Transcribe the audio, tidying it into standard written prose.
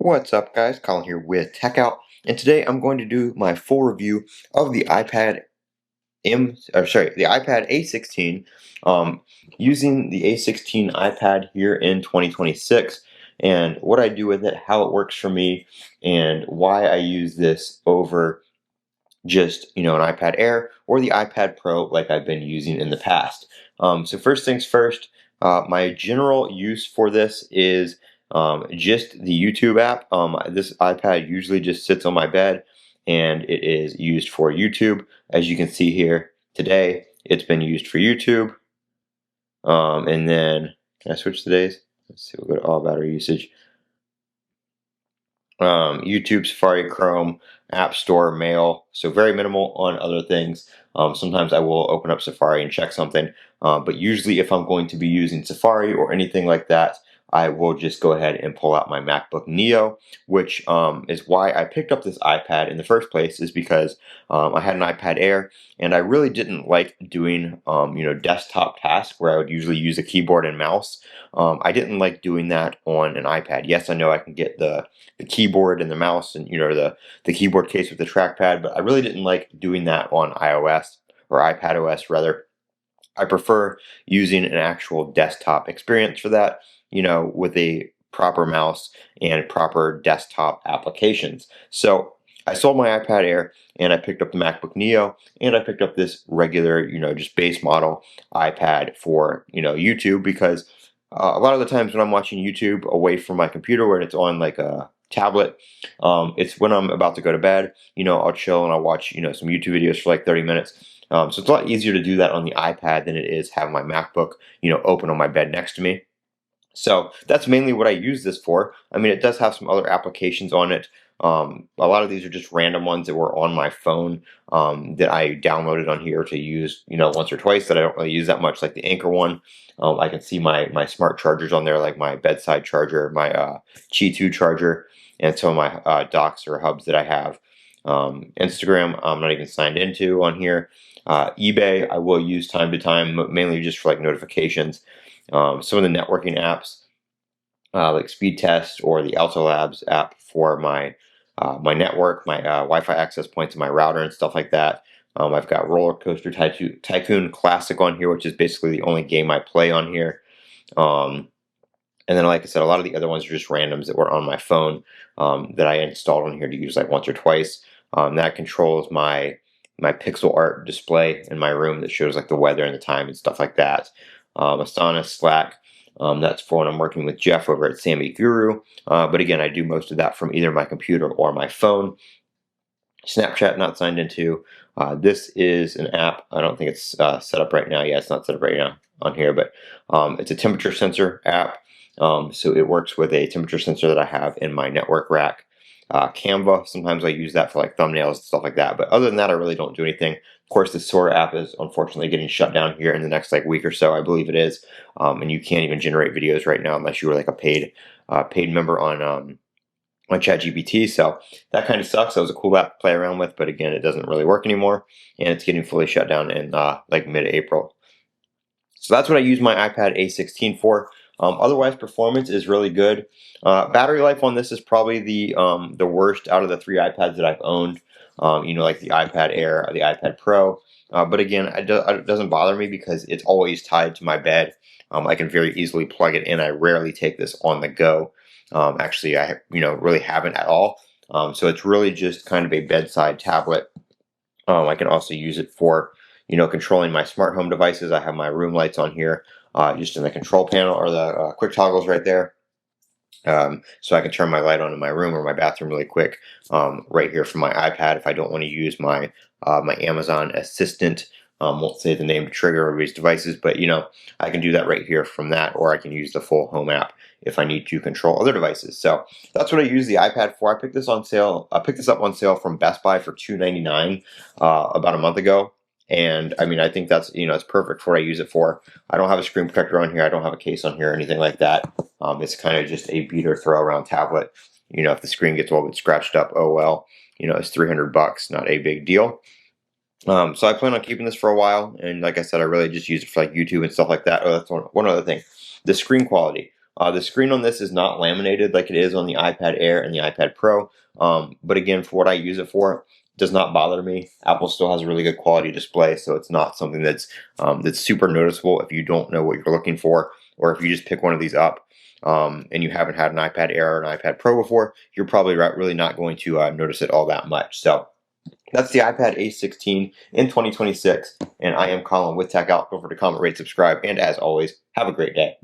What's up, guys? Colin here with Techout, and today I'm going to do my full review of the iPad A16, um, using the A16 iPad here in 2026, and what I do with it, how it works for me, and why I use this over just an iPad Air or the iPad Pro like I've been using in the past. So first things first, my general use for this is just the YouTube app. This iPad usually just sits on my bed and it is used for YouTube. As you can see here today, it's been used for YouTube. And then, can I switch the days? Let's see, we'll go to all battery usage. YouTube, Safari, Chrome, App Store, Mail. So very minimal on other things. Sometimes I will open up Safari and check something, but usually if I'm going to be using Safari or anything like that, I will just go ahead and pull out my MacBook Neo, which is why I picked up this iPad in the first place, is because I had an iPad Air and I really didn't like doing desktop tasks where I would usually use a keyboard and mouse. I didn't like doing that on an iPad. Yes, I know I can get the keyboard and the mouse and the keyboard case with the trackpad, but I really didn't like doing that on iOS or iPad OS rather. I prefer using an actual desktop experience for that, with a proper mouse and proper desktop applications. So I sold my iPad Air and I picked up the MacBook Neo and I picked up this regular, just base model iPad for, YouTube because a lot of the times when I'm watching YouTube away from my computer where it's on like a tablet, it's when I'm about to go to bed. I'll chill and I'll watch, some YouTube videos for like 30 minutes. So it's a lot easier to do that on the iPad than it is have my MacBook, open on my bed next to me. So that's mainly what I use this for. I mean, it does have some other applications on it. A lot of these are just random ones that were on my phone that I downloaded on here to use, once or twice that I don't really use that much, like the Anchor one. I can see my smart chargers on there, like my bedside charger, my Qi 2 charger, and some of my docks or hubs that I have. Instagram, I'm not even signed into on here. eBay, I will use time to time, mainly just for like notifications. Some of the networking apps, like Speed Test or the Alto Labs app for my network, my Wi-Fi access points, and my router and stuff like that. I've got Roller Coaster Tycoon Classic on here, which is basically the only game I play on here. Um, and then, like I said, a lot of the other ones are just randoms that were on my phone that I installed on here to use like once or twice. That controls my pixel art display in my room that shows like the weather and the time and stuff like that. Asana, Slack. That's for when I'm working with Jeff over at Sammy Guru. But again, I do most of that from either my computer or my phone. Snapchat not signed into. This is an app. I don't think it's set up right now. Yeah, it's not set up right now on here, but it's a temperature sensor app. So it works with a temperature sensor that I have in my network rack. Canva, sometimes I use that for like thumbnails and stuff like that. But other than that, I really don't do anything. Of course, the Sora app is unfortunately getting shut down here in the next like week or so, I believe it is. And you can't even generate videos right now unless you were like a paid member on ChatGPT. So that kind of sucks. That was a cool app to play around with, but again, it doesn't really work anymore, and it's getting fully shut down in like mid-April. So that's what I use my iPad A16 for. Otherwise, performance is really good. Battery life on this is probably the worst out of the three iPads that I've owned. Like the iPad Air or the iPad Pro. But again, it doesn't bother me because it's always tied to my bed. I can very easily plug it in. I rarely take this on the go. Actually, I really haven't at all. So it's really just kind of a bedside tablet. I can also use it for controlling my smart home devices. I have my room lights on here, just in the control panel or the quick toggles right there. So I can turn my light on in my room or my bathroom really quick, right here from my iPad if I don't want to use my my Amazon Assistant. Won't say the name to trigger everybody's devices, but I can do that right here from that, or I can use the full home app if I need to control other devices. So that's what I use the iPad for. I picked this on sale. I picked this up on sale from Best Buy for $2.99 about a month ago. And I mean, I think that's it's perfect for what I use it for. I don't have a screen protector on here. I don't have a case on here or anything like that. It's kind of just a beater throw around tablet. If the screen gets a little bit scratched up, oh well. It's $300, not a big deal. So I plan on keeping this for a while, and like I said, I really just use it for like YouTube and stuff like that. Oh, that's one other thing. The screen quality. The screen on this is not laminated like it is on the iPad Air and the iPad Pro, but again, for what I use it for, it does not bother me. Apple still has a really good quality display, so it's not something that's super noticeable if you don't know what you're looking for, or if you just pick one of these up and you haven't had an iPad Air or an iPad Pro before, you're probably really not going to notice it all that much. So that's the iPad A16 in 2026, and I am Colin with Techout. Don't forget to comment, rate, subscribe, and as always, have a great day.